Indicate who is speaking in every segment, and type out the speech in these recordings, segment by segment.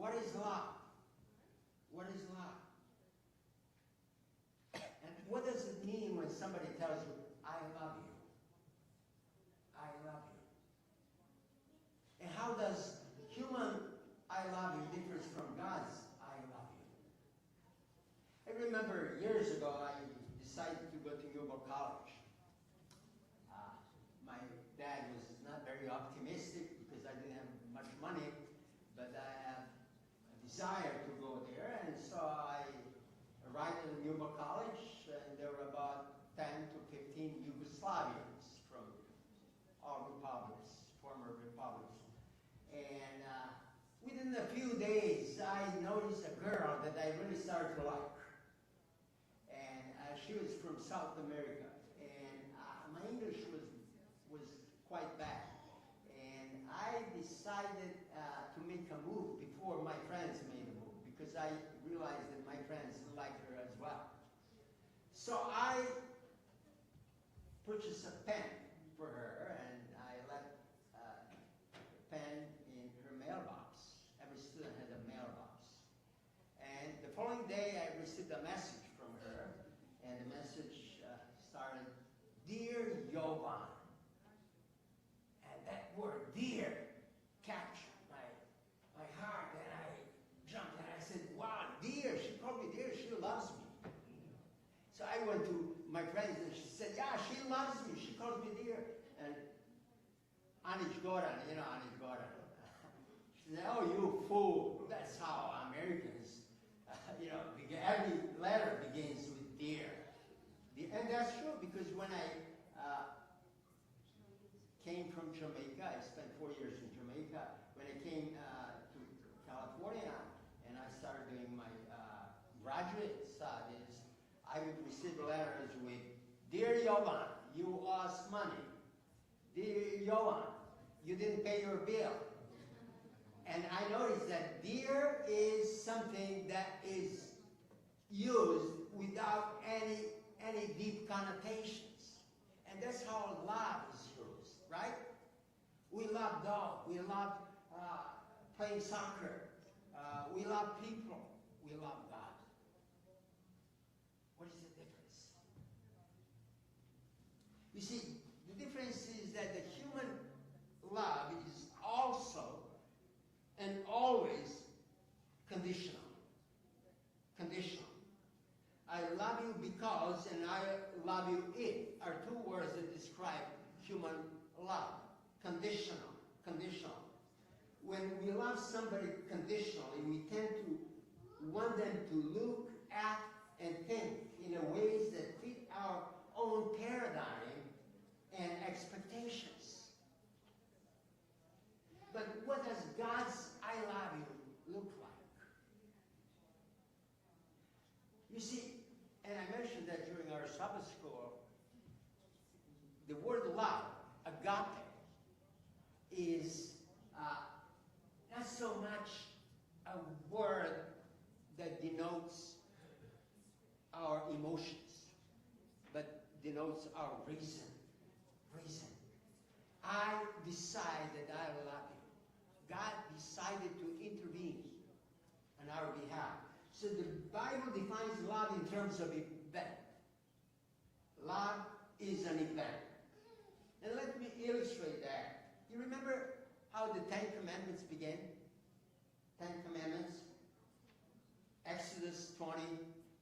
Speaker 1: What is love? What is love? And what does it mean when somebody tells you, I love you? I love you. And how does human I love you differs from God's I love you? I remember years ago I decided to go to Newport College. My dad was not very optimistic because I didn't have much money, but I had a desire to go there, and so I arrived at Newport College, and there were about 10 to 15 Yugoslavians from all republics, former republics. And within a few days, I noticed a girl that I really started to like. And she was from South America, and my English was quite bad. And I decided to make a move before my friends made a move, because I realized that my friends liked her as well. So I purchased a pen for her, and I left a pen in her mailbox. Every student had a mailbox. And the following day, I received a message from her, and the message started, Dear Jovan. And that word, dear, captured my heart, and I jumped, and I said, wow, dear, she called me dear, she loves me. So I went to my friends, and she said, yeah, she loves me, she calls me dear. And Anish Goran, you know Anish Goran. She said, oh, you fool, that's how Americans, every letter begins with dear. And that's true, because when I came from Jamaica, I spent 4 years in Jamaica. When I came to California and I started doing my graduate studies, I would receive letters with, Dear Jovan, you owe us money. Dear Jovan, you didn't pay your bill. And I noticed that dear is something that is used without any deep connotations. And that's how love is used, right? We love dogs. We love playing soccer. We love people. We love God. What is the difference? You see, the difference is that the human love is also and always conditional. Conditional. I love you because and I love you if are two words that describe human love. Conditional. Conditional. When we love somebody conditionally, we tend to want them to look, act, and think in a ways that fit our own paradigm and expectations. But what does God's I love you look like? You see, and I mentioned that during our Sabbath school, the word love, agape, is not so much a word that denotes our emotions, but denotes our reason. Reason. I decide that I love you. God decided to intervene on our behalf. So the Bible defines love in terms of event. Love is an event. And let me illustrate that. You remember how the Ten Commandments began? Ten Commandments. Exodus 20,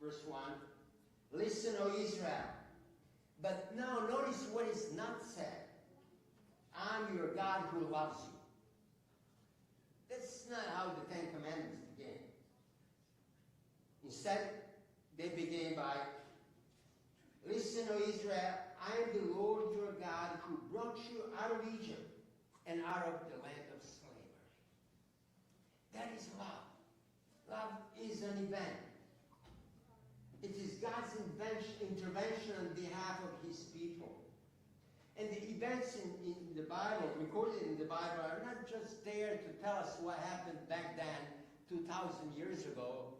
Speaker 1: verse 1. Listen, O Israel. But now notice what is not said. I'm your God who loves you. That's not how the Ten Commandments began. Instead, they began by, Listen, O Israel, I am the Lord your God who brought you out of Egypt and out of the land of slavery. That is love. Love is an event. It is God's intervention on behalf of his people. And the events in the Bible, recorded in the Bible, are not just there to tell us what happened back then, 2,000 years ago,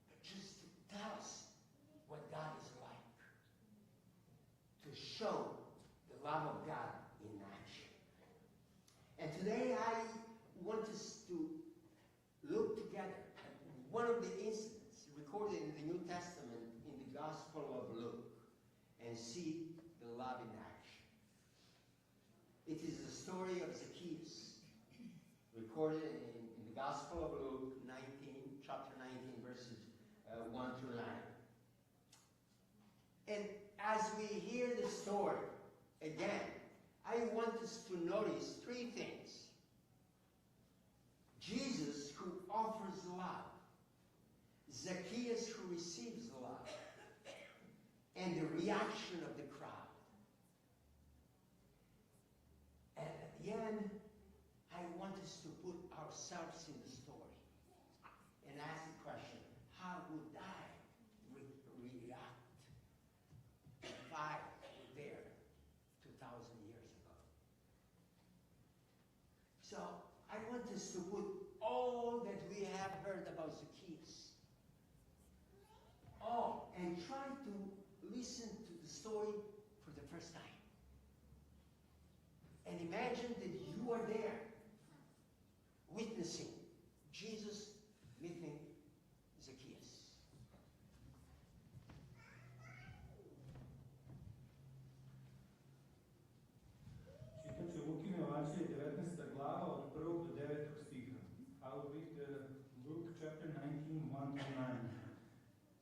Speaker 1: but just to tell us what God is like. To show the love of God in action. And today I want us to look together at one of the incidents recorded in the New Testament in the Gospel of Luke and see the love in action. It is the story of Zacchaeus, recorded in the Gospel of Luke, chapter 19, verses 1 through 9. And as we hear the story again, I want us to notice three things. Jesus, who offers love. Zacchaeus, who receives love. And the reaction of the crowd. And at the end, I want us to put ourselves in the story and ask the question, how would I react if I were there 2,000 years ago? So I want us to put all that we have heard about Zacchaeus, and try to listen to the story for the first time. And imagine that you are there, witnessing Jesus meeting Zacchaeus.
Speaker 2: Čitaće Lukine Evanđelje 19. glava od 1. do 9. stiha. I'll read Luke chapter 19, 1 to 9.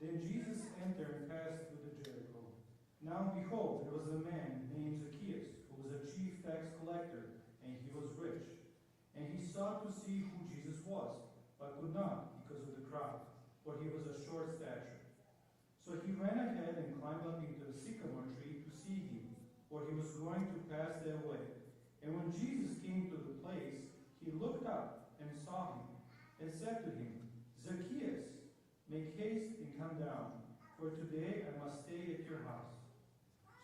Speaker 2: Then Jesus entered and passed through the Jericho. Now behold, there was a man named Zacchaeus, who was a chief tax collector, and he was rich. And he sought to see who Jesus was, but could not because of the crowd, for he was of short stature. So he ran ahead and climbed up into a sycamore tree to see him, for he was going to pass that way. And when Jesus came to the place, he looked up and saw him, and said to him, Zacchaeus, make haste and come down, for today I must stay at your house.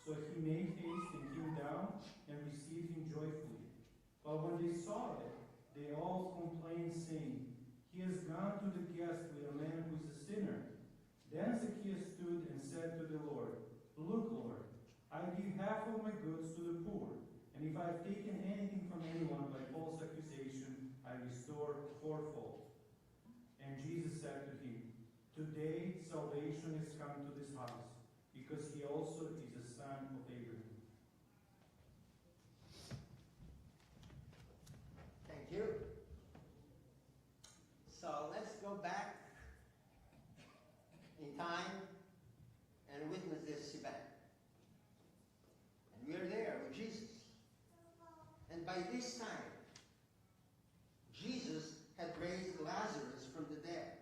Speaker 2: So he made haste and came down and received him joyfully. But when they saw it, they all complained, saying, He has gone to the guest with a man who is a sinner. Then Zacchaeus stood and said to the Lord, Look, Lord, I give half of my goods to the poor, and if I have taken anything from anyone by false accusation, I restore fourfold. And Jesus said to him, Today salvation has come to this house, because he also is a son of Abraham.
Speaker 1: Thank you. So let's go back in time and witness this event. And we are there with Jesus. And by this time, Jesus had raised Lazarus from the dead.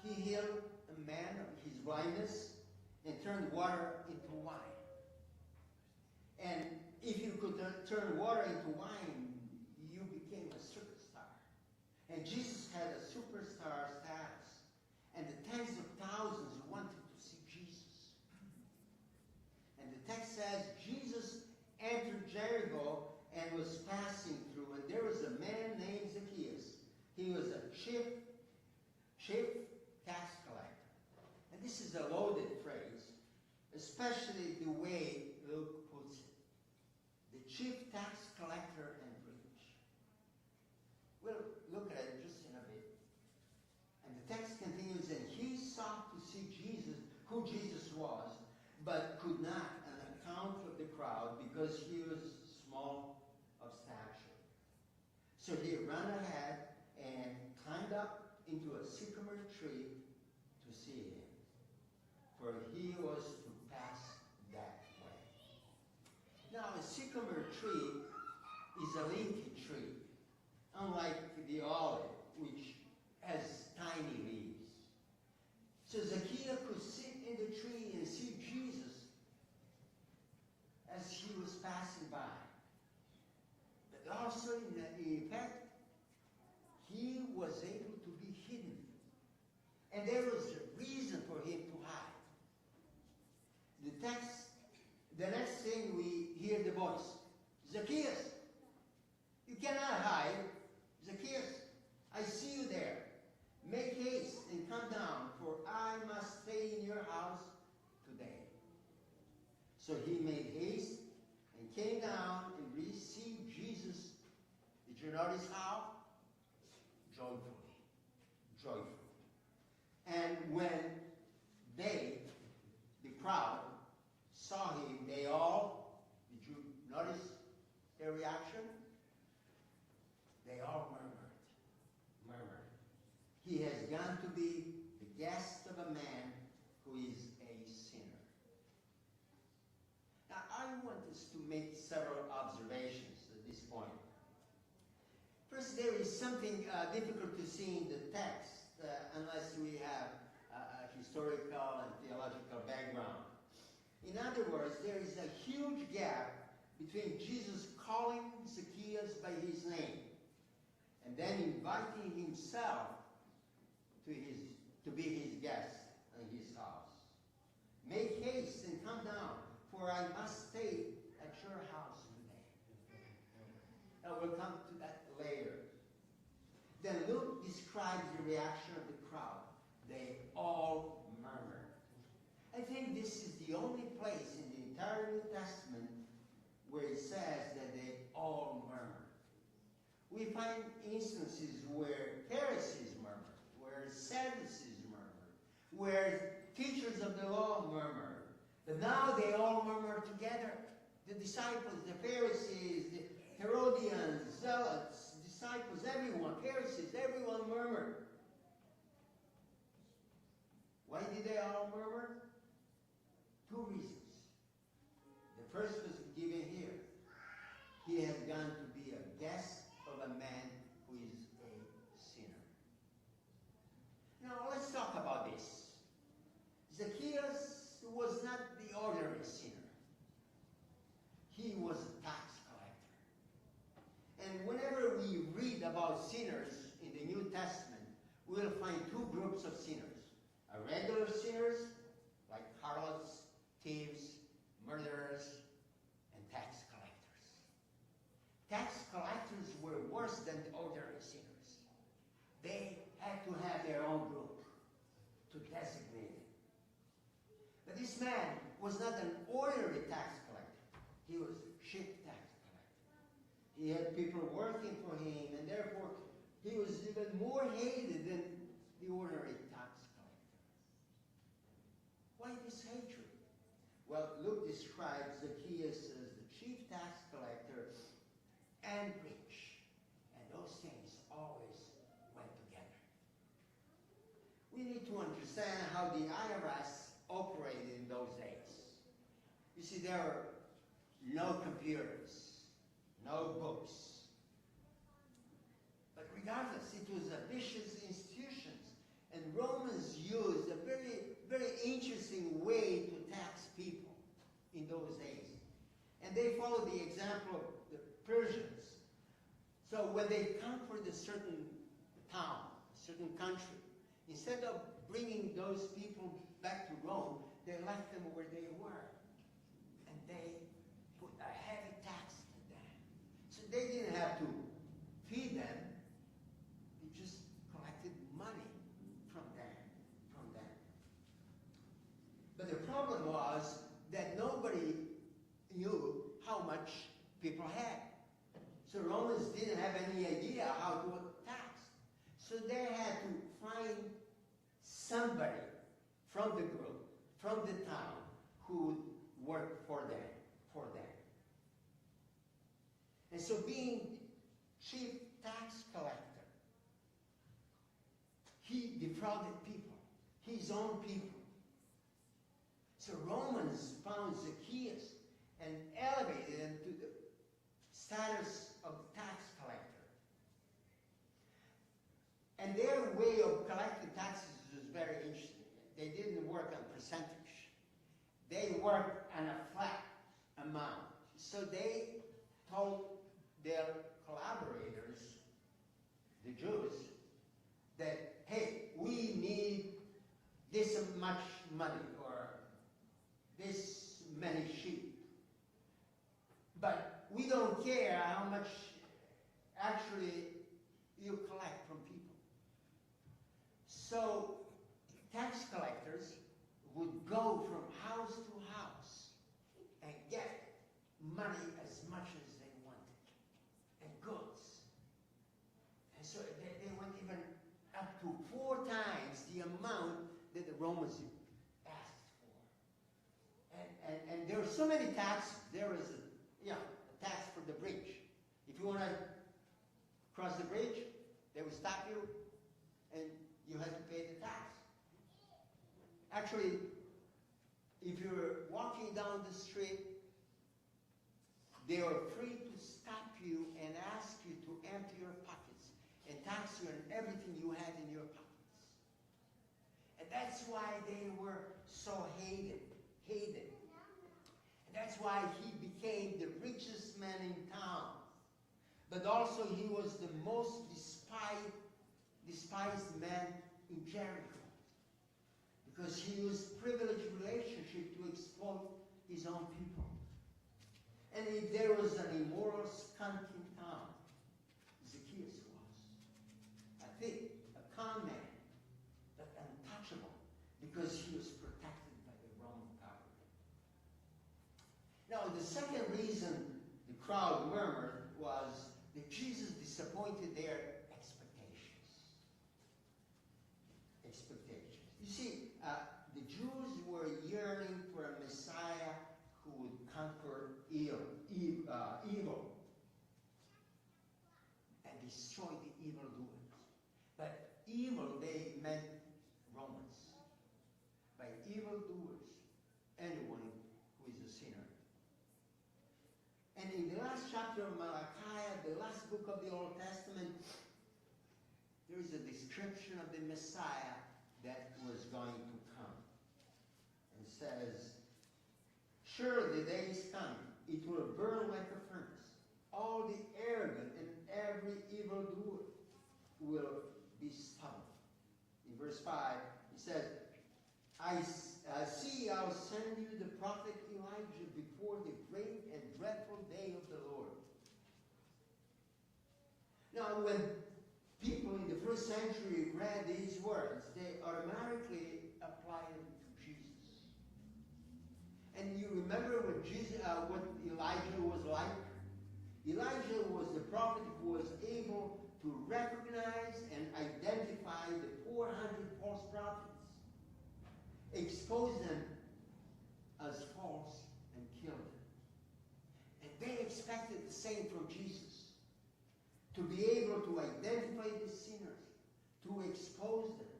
Speaker 1: He healed a man of his blindness and turned water into wine. And if you could turn water into wine, you became a superstar. And Jesus had a superstar status. And the tens of thousands wanted to see Jesus. And the text says Jesus entered Jericho and was passing through, and there was a man named Zacchaeus. He was a chief tax collector. And this is a loaded phrase, especially the way Luke puts it. The chief tax collector and rich. We'll look at it just in a bit. And the text continues, and he sought to see Jesus, who Jesus was, but could not on account of the crowd, because he was small of stature. So he ran ahead and climbed up into a sycamore tree to see him, for he was to pass that way. Now, a sycamore tree is a leafy tree, unlike the olive, which has tiny leaves. So Zacchaeus could sit in the tree and see Jesus as he was passing by. But also, in effect, he was able to be hidden. And there was a reason for him to hide. The next thing we hear the voice, Zacchaeus, you cannot hide. Zacchaeus, I see you there. Make haste and come down, for I must stay in your house today. So he made haste and came down and received Jesus. Did you notice how? joyfully. Joyfully. And when the crowd, saw him, they all, did you notice their reaction? They all murmured. He has gone to be the guest of a man who is a sinner. Now, I want us to make several observations at this point. First, there is something difficult to see in the text unless we have a historical and theological background. In other words, there is a huge gap between Jesus calling Zacchaeus by his name and then inviting himself to be his guest in his house. Make haste and come down, for I must stay at your house today. Now we'll come to that later. Then Luke describes the reaction of the crowd. They all murmured. I think this is the only place in the entire New Testament where it says that they all murmured. We find instances where Pharisees murmured, where Sadducees murmured, where teachers of the law murmured. But now they all murmur together. The disciples, the Pharisees, the Herodians, Zealots, disciples, everyone, Pharisees, everyone murmured. Why did they all murmur? Two reasons. The first was given here. He has gone to be a guest of a man who is a sinner. Now let's talk about this. Zacchaeus was not the ordinary sinner. He was a tax collector. And whenever we read about sinners in the New Testament, we'll find two groups of sinners. Regular sinners, like harlots, thieves, murderers, and tax collectors. Tax collectors were worse than the ordinary sinners. They had to have their own group to designate it. But this man was not an ordinary tax collector. He was chief tax collector. He had people working for him, and therefore he was even more hated than the ordinary tax collector. Why this hatred? Well, Luke describes Zacchaeus as the chief tax collector and rich. And those things always went together. We need to understand how the IRS operated in those days. You see, there were no computers, no books. But regardless, it was a vicious institution. And Romans used a very, very interesting way to tax people in those days. And they followed the example of the Persians. So when they conquered a certain town, a certain country, instead of bringing those people back to Rome, they left them where they were. And they put a heavy tax on them. So they didn't have to feed them. They just collected money from them. But the problem was that nobody knew how much people had. So Romans didn't have any idea how to tax. So they had to find somebody from the group, from the town, who would work for them. And so being chief tax collector, he defrauded people, his own people. So Romans found Zacchaeus and elevated him to the status of tax collector. And their way of collecting taxes was very interesting. They didn't work on percentage. They worked on a flat amount. So they told their collaborators, the Jews, that, hey, we need this much money or this many sheep. But we don't care how much actually you collect from people. So tax collectors would go from house to house and get money as much as they wanted, and goods. And so they went even Romans asked for. And there are so many taxes. There is a tax for the bridge. If you want to cross the bridge, they will stop you and you have to pay the tax. Actually, if you're walking down the street, they are free to stop you and ask you to empty your pockets and tax you on everything you had in your pockets. And that's why they were so hated. And that's why he became the richest man in town. But also he was the most despised man in Jericho. Because he used privileged relationship to exploit his own people. And if there was an immoral skunk in town, Zacchaeus was. I think a calm man, but untouchable, because he was protected by the Roman government. Now, the second reason the crowd murmured was that Jesus disappointed their expectations. You see, the Jews were yearning for a Messiah who would conquer evil and destroy the evildoers. But evil, they meant Romans. By evildoers, anyone who is a sinner. And in the last chapter of Malachi, the last book of the Old Testament, there is a description of the Messiah that was going to come. And it says, "Surely the day is coming, it will burn like a furnace. All the arrogant and every evildoer will be stubbled." In verse 5, it says, I see, I'll send you the prophet Elijah before the great and dreadful day of the Lord. Now, when people in the first century read these words, they automatically applied them to Jesus. And you remember what Elijah was like? Elijah was the prophet who was able to recognize and identify the 400 false prophets, expose them as false, and kill them. And they expected the same from Jesus, to be able to identify the sinners, to expose them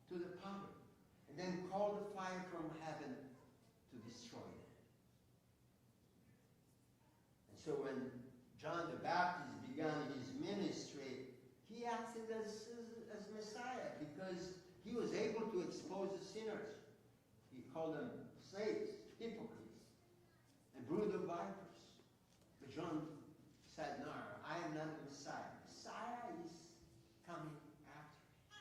Speaker 1: to the public, and then call the fire from heaven to destroy them. And so when John the Baptist began his ministry, he acted as Messiah because he was able to expose the sinners. He called them slaves, hypocrites, and brood of vipers. But John said, "No, I am not the Messiah. Messiah is coming after me."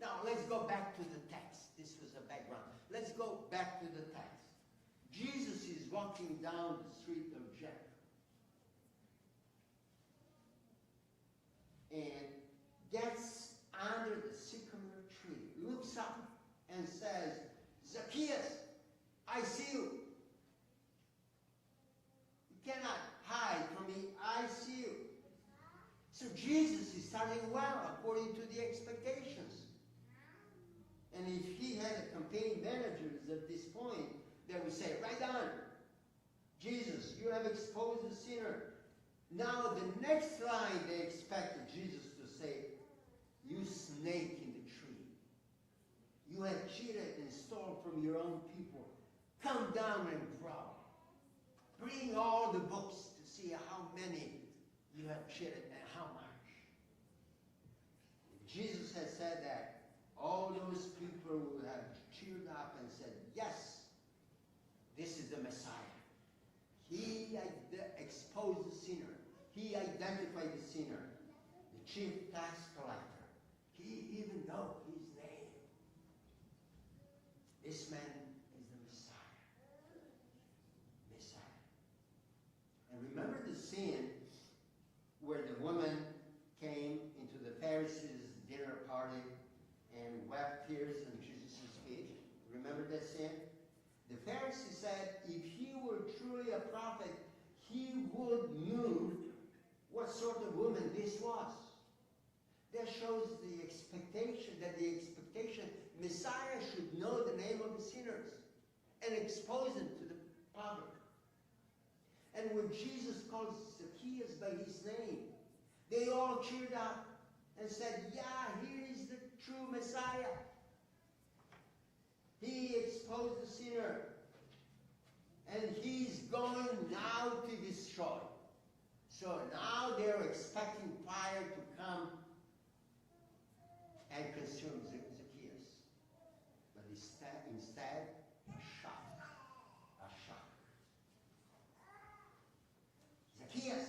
Speaker 1: Now, let's go back to the text. This was a background. Let's go back to the text. Jesus is walking down the street of Jericho. And gets under the sycamore tree, looks up and says, "Zacchaeus, I see you. You cannot hide from me. I see you." So Jesus is starting well according to the expectations. And if he had campaign managers at this point, they would say, "Right on. Jesus, you have exposed the sinner." Now the next line they expected Jesus to say, "You snake in the tree. You have cheated and stole from your own people. Come down and growl. Bring all the books to see how many you have cheated and how much." If Jesus had said that, all those people would have cheered up and said, "Yes, this is the Messiah. He exposed the sinner. He identified the sinner, the chief tax collector. He even knows his name. This man is the Messiah. And remember the scene where the woman came into the Pharisees' dinner party and wept tears on Jesus' feet? Remember that scene? The Pharisee said if he were truly a prophet, he would know what sort of woman this was. That shows the expectation Messiah should know the name of the sinners and expose them to the public. And when Jesus calls Zacchaeus by his name, they all cheered up and said, yeah, here is the true Messiah. He exposed the sinner. And he's going now to destroy. So now they're expecting fire to come and consume Zacchaeus. But instead, a shock. A shock. Zacchaeus,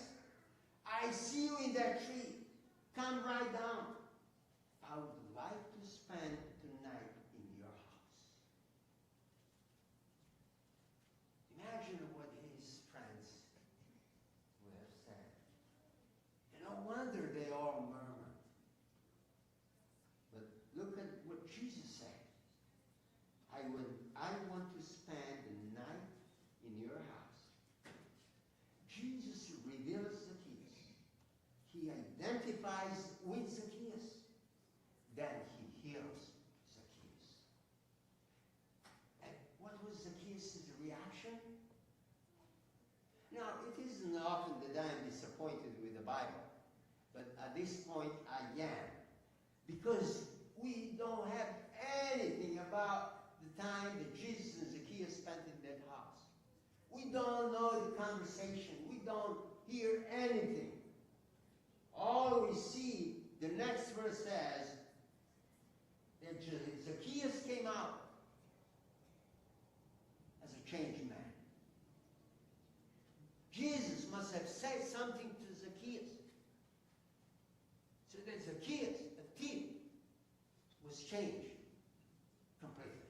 Speaker 1: I see you in that tree. Come right down. I would like to spend tonight in your house. Imagine what his friends would have said. And no wonder they all murmured. But look at what Jesus said. I want to spend the night in your house. Jesus reveals Zacchaeus. He identifies with Zacchaeus. Then he heals Zacchaeus. And what was Zacchaeus' reaction? Now, it isn't often that I am disappointed with the Bible. But at this point, I am. Because we don't have anything about the time that Jesus and Zacchaeus spent in that house. We don't know the conversation. We don't hear anything. All we see, the next verse says, that Zacchaeus came out as a changed man. Jesus must have said something to Zacchaeus. So that Zacchaeus, a thief, was changed completely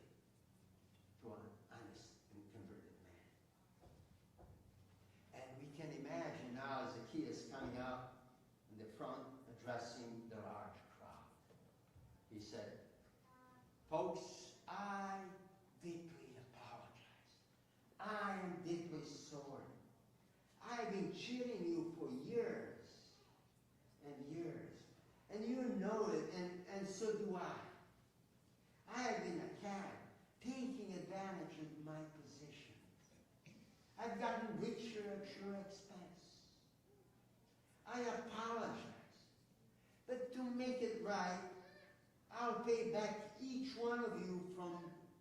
Speaker 1: to an honest and converted man. And we can imagine now Zacchaeus coming out in the front addressing the large crowd. He said, folks, I deeply apologize. I am deeply sorry. I've been cheating you for years and years. And you know it, and so do I. I have been a cat, taking advantage of my position. I've gotten richer at your expense. I apologize. But to make it right, I'll pay back each one of you from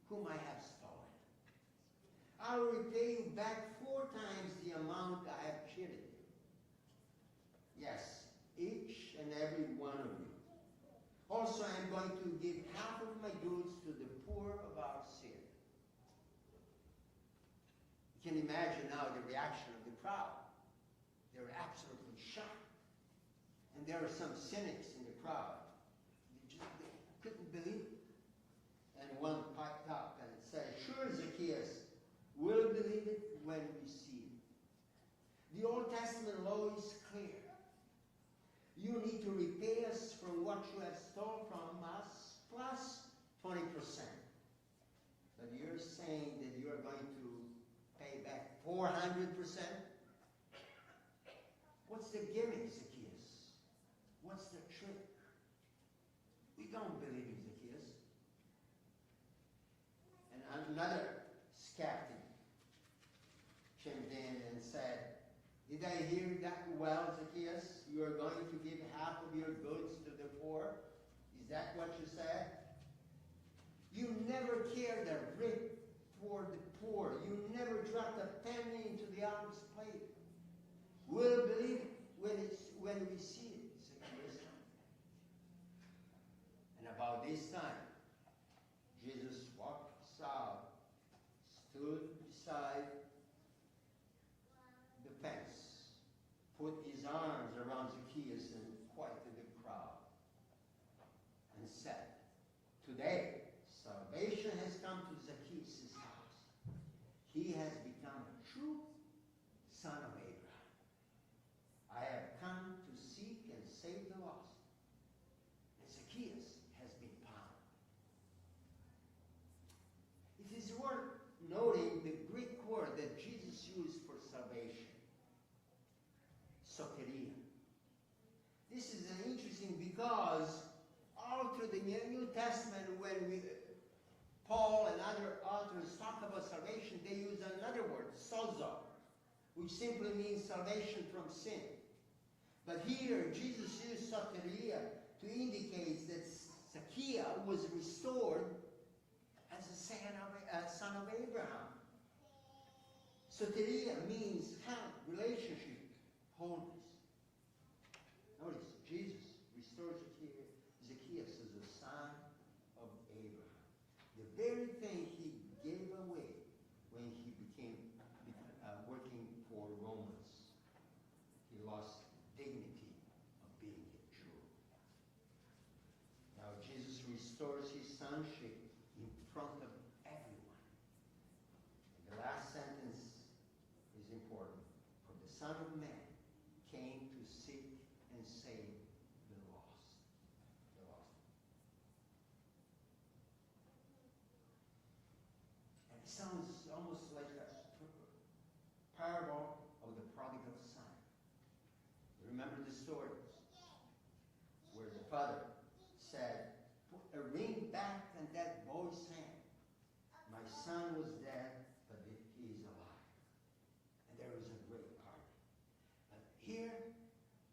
Speaker 1: whom I have stolen. I'll repay you back 4 times the amount I have cheated you. Yes, each and every one of you. Also, I'm going to give half of my goods to the poor of our city. You can imagine now the reaction of the crowd. They're absolutely shocked. And there are some cynics in the crowd. They couldn't believe it. And one piped up and said, sure, Zacchaeus, we'll believe it when we see it. The Old Testament law is clear. You need to repay us from what you have stolen from us plus 20%. But you're saying that you're going to pay back 400%? What's the gimmick, Zacchaeus? What's the trick? We don't believe in Zacchaeus. And another skeptic chimed in and said, did I hear that well, Zacchaeus? You are going to give half of your goods to the poor? Is that what you said? You never cared a rip for the poor. You never dropped a penny into the alms plate. We'll believe it when we see it, Zacchaeus. And about this time, Jesus walked out, stood beside the fence, put his arms around Zacchaeus and quieted the crowd, and said, today, salvation has come to Zacchaeus' house. He has become a true son of Abraham. I have come to seek and save the lost. And Zacchaeus has been found. It is worth noting the Greek word that Jesus used for salvation. Soteria. This is interesting because all through the New Testament, when Paul and other authors talk about salvation, they use another word, sozo, which simply means salvation from sin. But here, Jesus used soteria to indicate that Zacchaeus was restored as a son of Abraham. Soteria means count, relationship, wholeness. Notice, Jesus restored Zacchaeus as a son of Abraham. The very thing he gave away when he became working for Romans. He lost dignity of being a Jew. Now Jesus restores his sonship in front of everyone. And the last sentence is important. For the Son of Man came to seek and save the lost. The lost. And it sounds almost like a parable of the prodigal son. You remember the story where the father said, put a ring back in that boy's hand. My son was dead, but he is alive. And there was a great party. But here,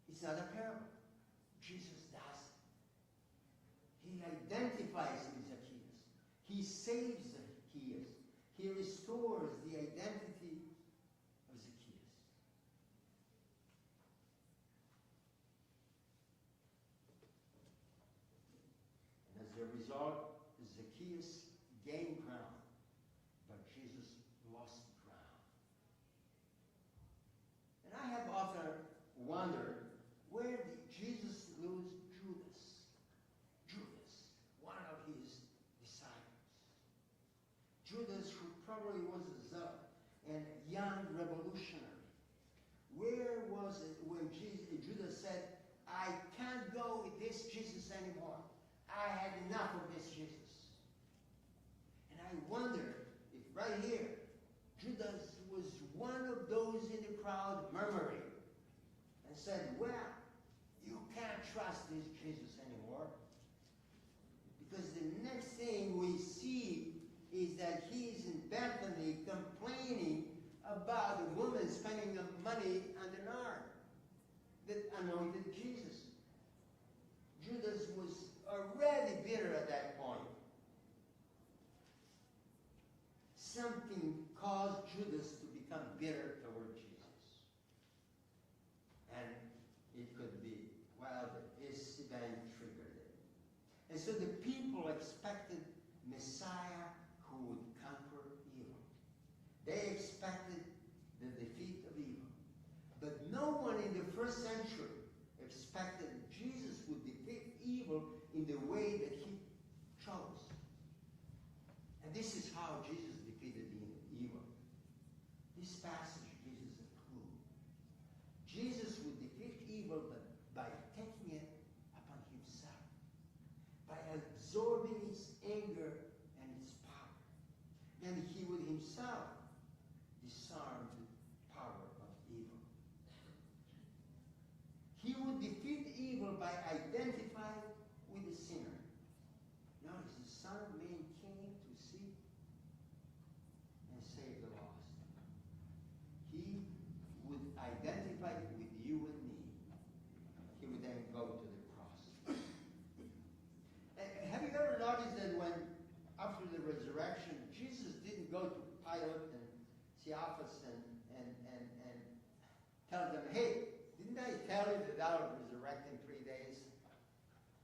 Speaker 1: it's not a parable. Jesus does it. He identifies with Zacchaeus. He saves Zacchaeus. He restores the identity of Zacchaeus. And as a result, Zacchaeus gained ground, but Jesus lost ground. And I have often wondered, where did Jesus lose Judas? Judas, one of his disciples. Judas, who probably was a zealot and young revolutionary. Where was it when Judas said, I can't go with this Jesus anymore. I had enough of this Jesus. And I wonder if right here, Judas was one of those in the crowd murmuring and said, well, you can't trust this Jesus anymore. Because the next thing we see is that he's in Bethany complaining about the woman spending the money on the nard that anointed Jesus. Judas was already bitter at that point. Something caused Judas to become bitter toward Jesus. And it could be, well, this event triggered it. And so the people expected Messiah who would conquer evil. They expected the defeat of evil. But no one in the first century expected Jesus would defeat evil in the way that he chose. And this is how Jesus defeated evil. This passage gives us a clue. Jesus would defeat evil by taking it upon himself, by absorbing its anger and its power. Then he would himself disarm the power of evil. He would defeat evil by identifying with the sinner. Notice, the Son of Man came to seek and save the lost. He would identify with you and me. He would then go to the cross. Have you ever noticed that when, after the resurrection, Jesus didn't go to Pilate and Caiaphas and tell them, hey, didn't I tell you that I'll resurrect in 3 days?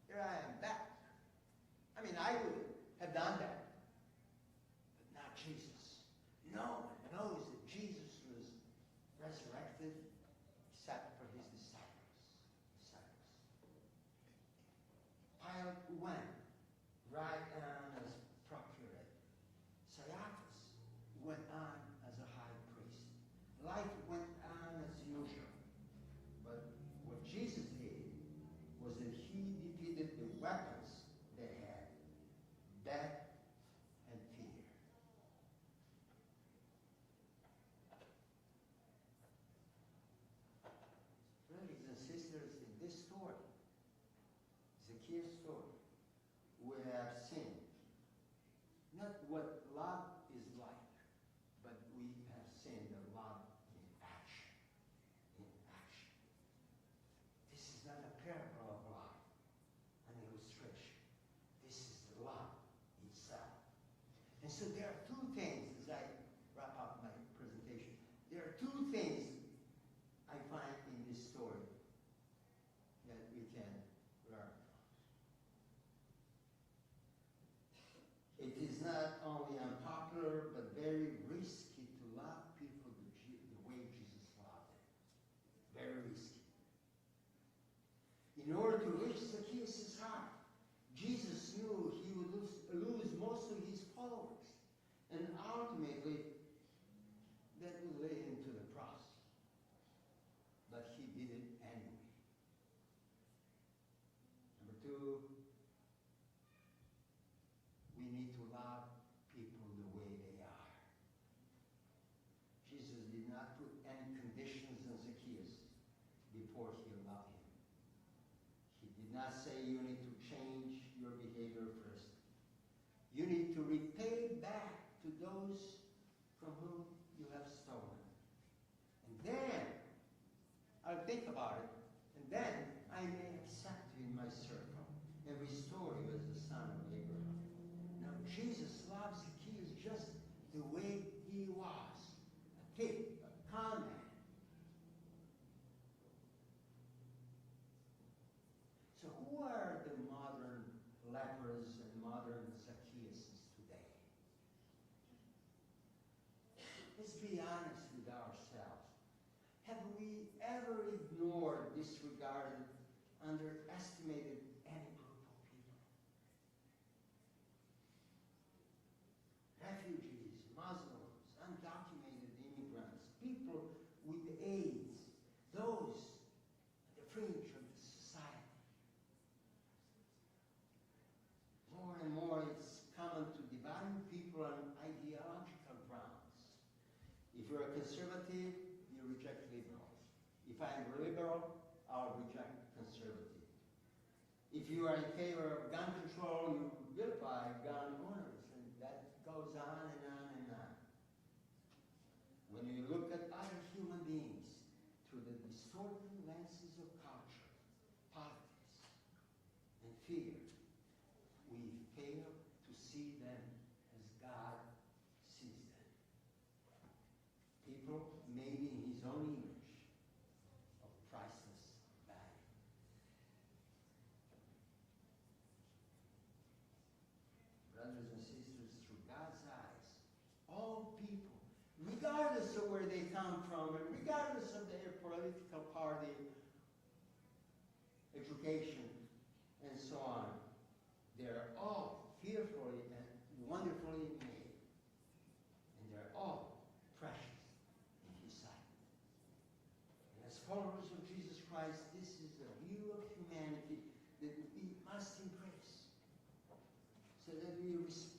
Speaker 1: Here I am back. I mean, I would have done that. But not Jesus. No one knows that Jesus was resurrected except for his disciples. Pilate went right on as procurator. Caiaphas went on as a high priest. Life went on as usual. But what Jesus did was that he defeated the weapons they had, death and fear. Brothers and sisters, in this story, Zacchaeus' story, we have seen not so there are two things, as I wrap up my presentation, there are two things I find in this story that we can learn. It is not only unpopular, but very risky to love people the way Jesus loved them. Very risky. In order to reach Zacchaeus' heart, Jesus knew he would lose most of his followers. And ultimately, that would lead him to the cross. But he did it anyway. Number two, we need to love people the way they are. Jesus did not put any conditions on Zacchaeus before he allowed him. He did not say you need to change your behavior first. You need to repay back to those from whom you have stolen. And then, I'll think about it, and then I may accept you in my circle and restore you as the son of Abraham. Now, Jesus loves Zacchaeus just the way he was. A thief, a con man. So who are the modern lepers and modern Zacchaeuses today? Let's be honest with ourselves. Have we ever ignored, disregarded, underestimated any group of people? Refugees, Muslims, undocumented immigrants, people with AIDS, those at the fringe of the society. More and more it's common to divide people on ideological grounds. If you're a conservative, you reject liberals. If I'm liberal, I'll reject conservative. If you are in favor of gun control, you vilify gun owners, and that goes on and on and on. When you look at other human beings through the distorted lenses of culture, politics, and fear, we fail to see them as God sees them. People made in his own image of priceless value. Brothers and sisters, through God's eyes, all people, regardless of where they come from, and regardless of their political party, education, and so on, they're all fearfully and wonderfully made. And they're all precious in his sight. And as followers of Jesus Christ, this is a view of humanity that we must embrace, so that we respect